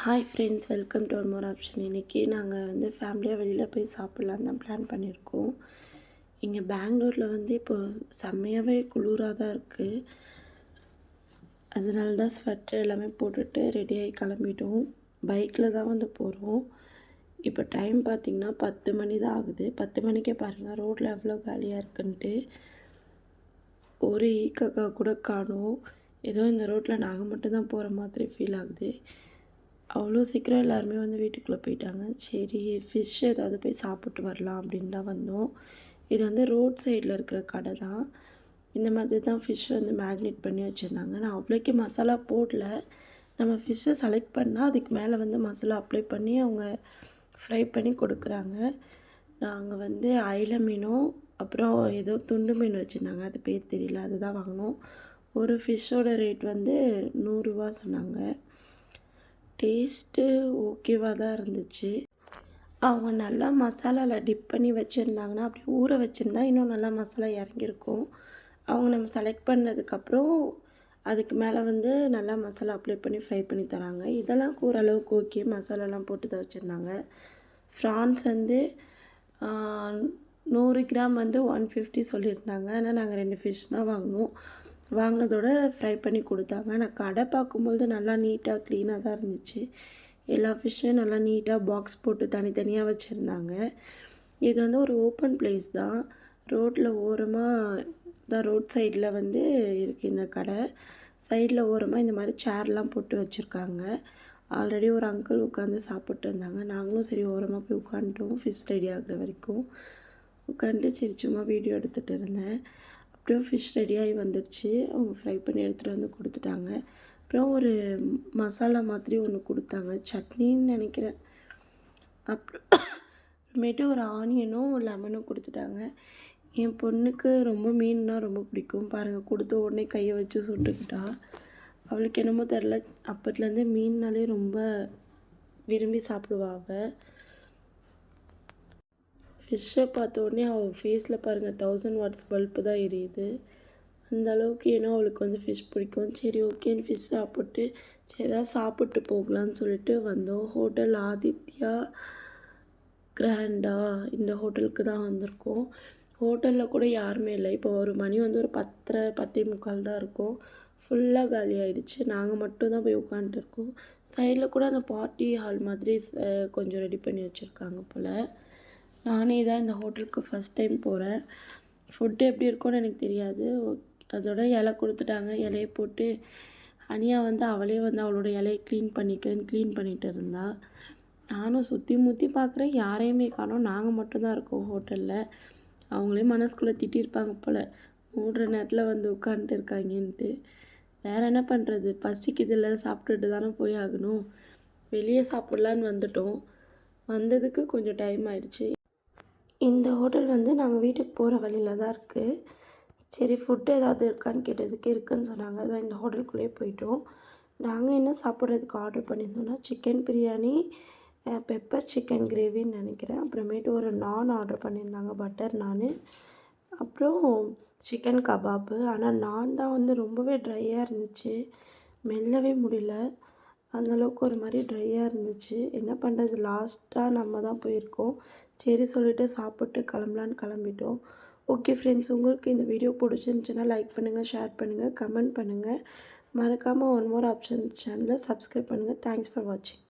Hi friends, welcome to one more option. இன்றைக்கி நாங்கள் வந்து ஃபேமிலியாக வெளியில் போய் சாப்பிட்லான்னு தான் பிளான் பண்ணியிருக்கோம். இங்கே பெங்களூரில் வந்து இப்போது செம்மையாகவே குளிராக தான் இருக்குது. அதனால தான் ஸ்வெட்டர் எல்லாமே போட்டுட்டு ரெடியாகி கிளம்பிட்டோம். பைக்கில் தான் வந்து போகிறோம். இப்போ டைம் பார்த்திங்கன்னா 10 மணி தான் ஆகுது. 10 மணிக்கே பாருங்கள் ரோட்டில் எவ்வளோ காலியாக இருக்குன்ட்டு. ஒரு ஈக்கக்கா கூட காணோம். ஏதோ இந்த ரோட்டில் நாங்கள் மட்டும்தான் போகிற மாதிரி ஃபீல் ஆகுது. அவ்வளோ சீக்கிரம் எல்லாருமே வந்து வீட்டுக்குள்ளே போயிட்டாங்க. சரி, ஃபிஷ் ஏதாவது போய் சாப்பிட்டு வரலாம் அப்படின்னு தான் வந்தோம். இது வந்து ரோட் சைடில் இருக்கிற கடை தான். இந்த மாதிரி தான் ஃபிஷ் வந்து மேக்னேட் பண்ணி வச்சுருந்தாங்க. நான் அவ்வளோக்கு மசாலா போடல. நம்ம ஃபிஷ்ஷை செலக்ட் பண்ணால் அதுக்கு மேலே வந்து மசாலா அப்ளை பண்ணி அவங்க ஃப்ரை பண்ணி கொடுக்குறாங்க. நாங்கள் வந்து அயில மீனும் அப்புறம் ஏதோ துண்டு மீன் வச்சுருந்தாங்க, அது பேர் தெரியல, அதுதான் வாங்கினோம். ஒரு ஃபிஷ்ஷோட ரேட் வந்து 100 ரூபா சொன்னாங்க. டேஸ்ட்டு ஓகேவாக தான் இருந்துச்சு. அவங்க நல்லா மசாலாவில் டிப் பண்ணி வச்சுருந்தாங்கன்னா, அப்படியே ஊற வச்சுருந்தா இன்னும் நல்லா மசாலா இறங்கியிருக்கும். அவங்க நம்ம செலக்ட் பண்ணதுக்கப்புறம் அதுக்கு மேலே வந்து நல்லா மசாலா அப்ளை பண்ணி ஃப்ரை பண்ணி தராங்க. இதெல்லாம் ஓரளவுக்கு ஓகே, மசாலாலாம் போட்டு தான் வச்சுருந்தாங்க. ஃப்ரான்ஸ் வந்து 100 கிராம் வந்து 150 சொல்லியிருந்தாங்க. ஆனால் நாங்கள் 2 ஃபிஷ் தான் வாங்கினோம். வாங்கினதோட ஃப்ரை பண்ணி கொடுத்தாங்க. நான் கடை பார்க்கும்போது நல்லா நீட்டாக க்ளீனாக தான் இருந்துச்சு. எல்லா ஃபிஷ்ஷையும் நல்லா நீட்டாக பாக்ஸ் போட்டு தனித்தனியாக வச்சுருந்தாங்க. இது வந்து ஒரு ஓப்பன் பிளேஸ் தான். ரோட்டில் ஓரமாக தான், ரோட் சைடில் வந்து இருக்குது இந்த கடை. சைடில் ஓரமாக இந்த மாதிரி சேர்லாம் போட்டு வச்சுருக்காங்க. ஆல்ரெடி ஒரு அங்கிள் உட்காந்து சாப்பிட்டு இருந்தாங்க. நாங்களும் சரி ஓரமாக போய் உட்காந்துட்டோம். ஃபிஷ் ரெடி ஆகுற வரைக்கும் உட்காந்துட்டு சரி சும்மா வீடியோ எடுத்துகிட்டு இருந்தேன். அப்புறம் ஃபிஷ் ரெடியாகி வந்துடுச்சு. அவங்க ஃப்ரை பண்ணி எடுத்துகிட்டு வந்து கொடுத்துட்டாங்க. அப்புறம் ஒரு மசாலா மாதிரி ஒன்று கொடுத்தாங்க, சட்னின்னு நினைக்கிறேன். அப்புறமேட்டு ஒரு ஆனியனும் லெமனும் கொடுத்துட்டாங்க. என் பொண்ணுக்கு ரொம்ப மீன்னா ரொம்ப பிடிக்கும். பாருங்கள், கொடுத்த உடனே கையை வச்சு சுட்டுக்கிட்டா. அவளுக்கு என்னமோ தெரில, அப்பத்துலேருந்தே மீன்னாலே ரொம்ப விரும்பி சாப்பிடுவா அவள். ஃபிஷ்ஷை பார்த்த உடனே அவள் ஃபேஸில் பாருங்கள் 1000 வாட்ஸ் பல்பு தான் எரியுது. அந்த அளவுக்கு ஏன்னா அவளுக்கு வந்து ஃபிஷ் பிடிக்கும். சரி ஓகேன்னு ஃபிஷ் சாப்பிட்டு சரி ஏதாவது சாப்பிட்டு போகலான்னு சொல்லிட்டு வந்தோம். ஹோட்டல் ஆதித்யா கிராண்டா, இந்த ஹோட்டலுக்கு தான் வந்திருக்கோம். ஹோட்டலில் கூட யாருமே இல்லை. இப்போ ஒரு மணி வந்து ஒரு 10:30 10:45 தான் இருக்கும். ஃபுல்லாக காலி ஆகிடுச்சு. நாங்கள் மட்டும்தான் போய் உட்காந்துருக்கோம். சைடில் கூட அந்த பார்ட்டி ஹால் மாதிரி கொஞ்சம் ரெடி பண்ணி வச்சுருக்காங்க போல். நானே தான் இந்த ஹோட்டலுக்கு ஃபஸ்ட் டைம் போகிறேன். ஃபுட்டு எப்படி இருக்கும்னு எனக்கு தெரியாது. அதோட இலை கொடுத்துட்டாங்க. இலையை போட்டு அனியா வந்து அவளே வந்து அவளோட இலையை க்ளீன் பண்ணிகிட்டு இருந்தா. நானும் சுற்றி முற்றி பார்க்குறேன், யாரையுமே காணோம். நாங்கள் மட்டும்தான் இருக்கோம் ஹோட்டலில். அவங்களே மனசுக்குள்ளே திட்டிருப்பாங்க போல், மூடுற நேரத்தில் வந்து உட்காந்துட்டு இருக்காங்கன்ட்டு. வேறு என்ன பண்ணுறது, பசிக்குதில்ல, சாப்பிட்டுட்டு தானே போய் ஆகணும். வெளியே சாப்பிட்லான்னு வந்துட்டோம். வந்ததுக்கு கொஞ்சம் டைம் ஆயிடுச்சு. இந்த ஹோட்டல் வந்து நாங்கள் வீட்டுக்கு போகிற வழியில் தான் இருக்குது. சரி ஃபுட்டு ஏதாவது இருக்கான்னு கேட்டதுக்கு இருக்குதுன்னு சொன்னாங்க. அதான் இந்த ஹோட்டலுக்குள்ளேயே போயிட்டோம். நாங்கள் என்ன சாப்பிட்றதுக்கு ஆர்டர் பண்ணியிருந்தோன்னா சிக்கன் பிரியாணி, பெப்பர் சிக்கன் கிரேவின்னு நினைக்கிறேன். அப்புறமேட்டு ஒரு நான் ஆர்டர் பண்ணியிருந்தாங்க, பட்டர் நான். அப்புறம் சிக்கன் கபாப்பு. ஆனால் நான் தான் வந்து ரொம்பவே ட்ரையாக இருந்துச்சு, மெல்லவே முடியல. அந்தளவுக்கு ஒரு மாதிரி ட்ரையாக இருந்துச்சு. என்ன பண்ணுறது, லாஸ்ட்டாக நம்ம தான் போயிருக்கோம். சரி சொல்லிவிட்டு சாப்பிட்டு கிளம்பலான்னு கிளம்பிட்டோம். ஓகே ஃப்ரெண்ட்ஸ், உங்களுக்கு இந்த வீடியோ பிடிச்சிருந்துச்சுன்னா லைக் பண்ணுங்கள், ஷேர் பண்ணுங்கள், கமெண்ட் பண்ணுங்கள். மறக்காமல் ஒன் மோர் ஆப்ஷன் சேனலை சப்ஸ்கிரைப் பண்ணுங்கள். தேங்க்ஸ் ஃபார் வாட்சிங்.